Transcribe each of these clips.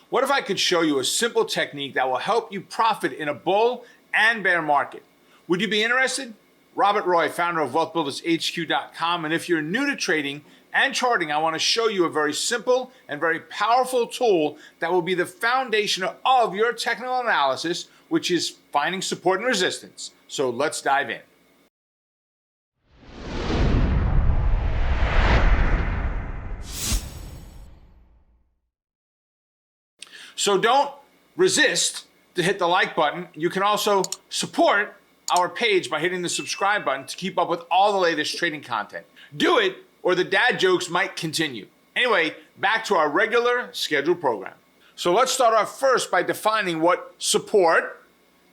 What if I could show you a simple technique that will help you profit in a bull and bear market? Would you be interested? Robert Roy, founder of WealthBuildersHQ.com. And if you're new to trading and charting, I want to show you a very simple and very powerful tool that will be the foundation of your technical analysis, which is finding support and resistance. So let's dive in. So don't resist to hit the like button. You can also support our page by hitting the subscribe button to keep up with all the latest trading content. Do it, or the dad jokes might continue. Anyway, back to our regular scheduled program. So let's start off first by defining what support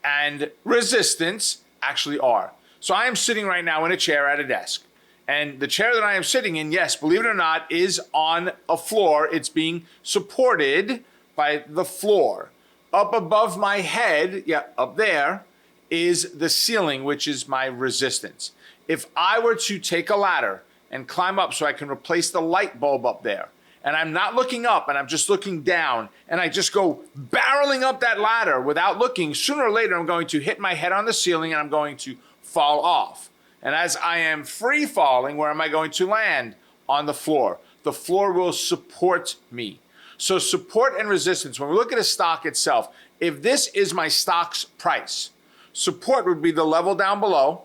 and resistance actually are. So I am sitting right now in a chair at a desk. And the chair that I am sitting in, yes, believe it or not, is on a floor. It's being supported by the floor. Up above my head, up there, is the ceiling, which is my resistance. If I were to take a ladder and climb up so I can replace the light bulb up there, and I'm not looking up and I'm just looking down, and I just go barreling up that ladder without looking, sooner or later I'm going to hit my head on the ceiling and I'm going to fall off. And as I am free falling, where am I going to land? On the floor. The floor will support me. So support and resistance, when we look at a stock itself, if this is my stock's price, support would be the level down below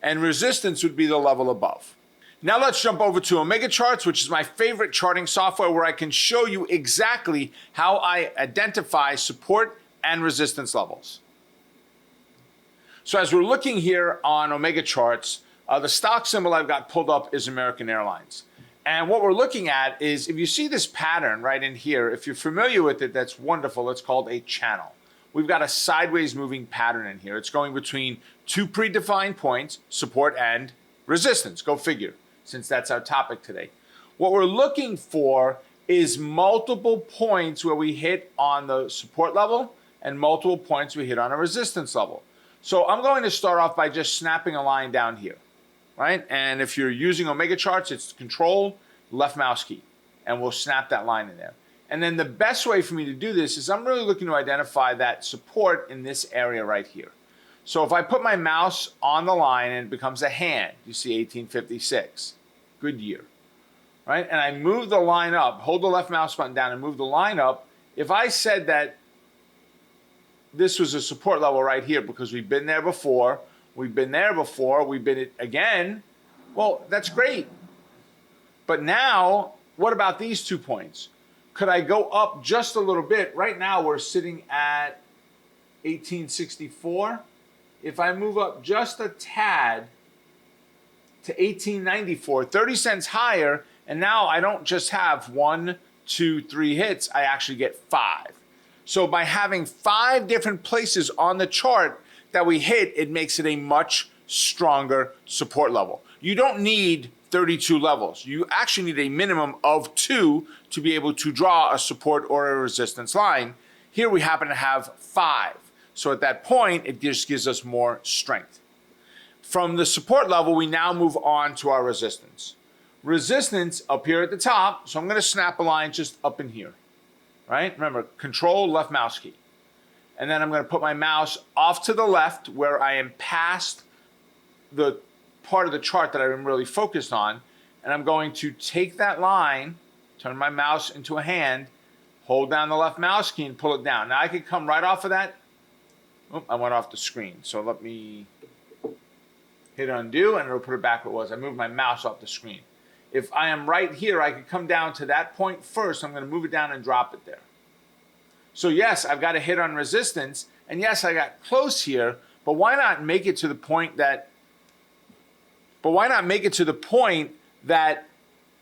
and resistance would be the level above. Now let's jump over to Omega Charts, which is my favorite charting software, where I can show you exactly how I identify support and resistance levels. So as we're looking here on Omega Charts, the stock symbol I've got pulled up is American Airlines. And what we're looking at is, if you see this pattern right in here, if you're familiar with it, that's wonderful. It's called a channel. We've got a sideways moving pattern in here. It's going between two predefined points, support and resistance. Go figure, since that's our topic today. What we're looking for is multiple points where we hit on the support level and multiple points we hit on a resistance level. So I'm going to start off by just snapping a line down here. Right? And if you're using Omega Charts, it's Control, left mouse key, and we'll snap that line in there. And then the best way for me to do this is I'm really looking to identify that support in this area right here. So if I put my mouse on the line and it becomes a hand, you see 1856, good year, right? And I move the line up, hold the left mouse button down and move the line up. If I said that this was a support level right here because we've been there before, we've been there before, we've been it again, well, that's great. But now, what about these 2 points? Could I go up just a little bit? Right now, we're sitting at 1864. If I move up just a tad to 1894, 30 cents higher, and now I don't just have 1, 2, 3 hits, I actually get 5. So by having 5 different places on the chart that we hit, it makes it a much stronger support level. You don't need 32 levels. You actually need a minimum of 2 to be able to draw a support or a resistance line. Here we happen to have 5. So at that point, it just gives us more strength. From the support level, we now move on to our resistance. Resistance up here at the top, so I'm going to snap a line just up in here, right? Remember, Control, left mouse key. And then I'm going to put my mouse off to the left where I am past the part of the chart that I'm really focused on. And I'm going to take that line, turn my mouse into a hand, hold down the left mouse key and pull it down. Now I could come right off of that. Oh, I went off the screen. So let me hit undo and it'll put it back where it was. I moved my mouse off the screen. If I am right here, I could come down to that point first. I'm going to move it down and drop it there. So yes, I've got a hit on resistance, and yes, I got close here, but why not make it to the point that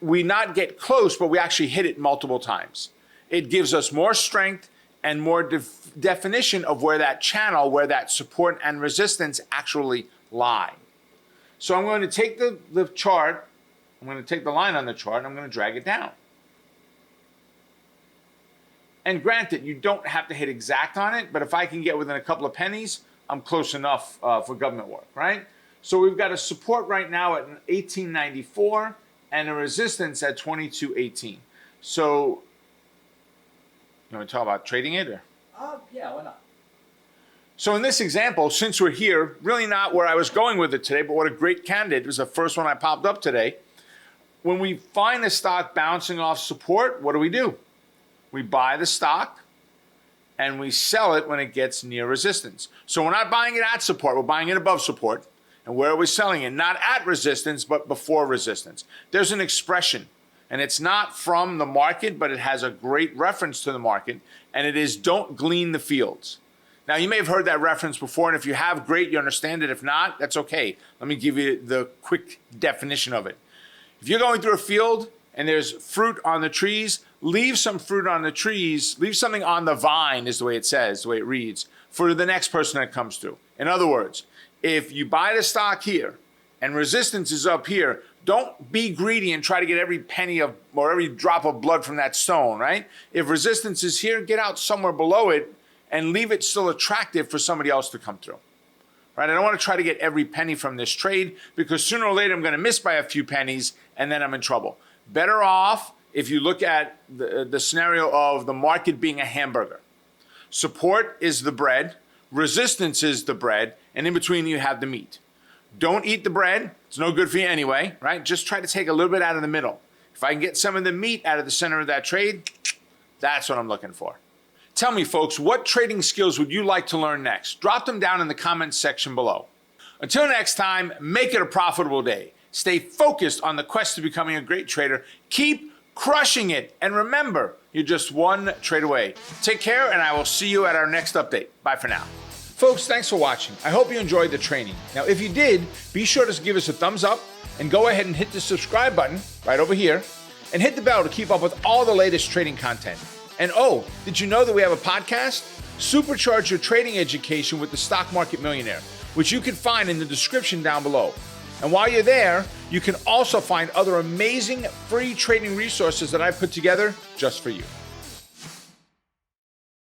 we not get close, but we actually hit it multiple times? It gives us more strength and more definition of where that channel, where that support and resistance actually lie. So I'm going to take the chart, I'm going to take the line on the chart, and I'm going to drag it down. And granted, you don't have to hit exact on it, but if I can get within a couple of pennies, I'm close enough for government work, right? So we've got a support right now at 1894 and a resistance at 2218. So You want to talk about trading it? Or? Yeah, why not? So in this example, since we're here, really not where I was going with it today, but what a great candidate. It was the first one I popped up today. When we find the stock bouncing off support, what do? We buy the stock and we sell it when it gets near resistance. So we're not buying it at support, we're buying it above support. And where are we selling it? Not at resistance, but before resistance. There's an expression, and it's not from the market, but it has a great reference to the market, and it is don't glean the fields. Now, you may have heard that reference before, and if you have, great, you understand it. If not, that's okay. Let me give you the quick definition of it. If you're going through a field and there's fruit on the trees, leave some fruit on the trees, leave something on the vine is the way it says, the way it reads, for the next person that comes through. In other words, if you buy the stock here and resistance is up here, don't be greedy and try to get every penny of or every drop of blood from that stone, right? If resistance is here, get out somewhere below it and leave it still attractive for somebody else to come through. Right? I don't want to try to get every penny from this trade because sooner or later I'm going to miss by a few pennies and then I'm in trouble. Better off if you look at the scenario of the market being a hamburger. Support is the bread, resistance is the bread, and in between you have the meat. Don't eat the bread. It's no good for you anyway, right? Just try to take a little bit out of the middle. If I can get some of the meat out of the center of that trade, that's what I'm looking for. Tell me, folks, what trading skills would you like to learn next? Drop them down in the comments section below. Until next time, make it a profitable day. Stay focused on the quest to becoming a great trader. Keep crushing it. And remember, you're just one trade away. Take care, and I will see you at our next update. Bye for now. Folks, thanks for watching. I hope you enjoyed the training. Now, if you did, be sure to give us a thumbs up and go ahead and hit the subscribe button right over here and hit the bell to keep up with all the latest trading content. And oh, did you know that we have a podcast? Supercharge your trading education with the Stock Market Millionaire, which you can find in the description down below. And while you're there, you can also find other amazing free trading resources that I've put together just for you.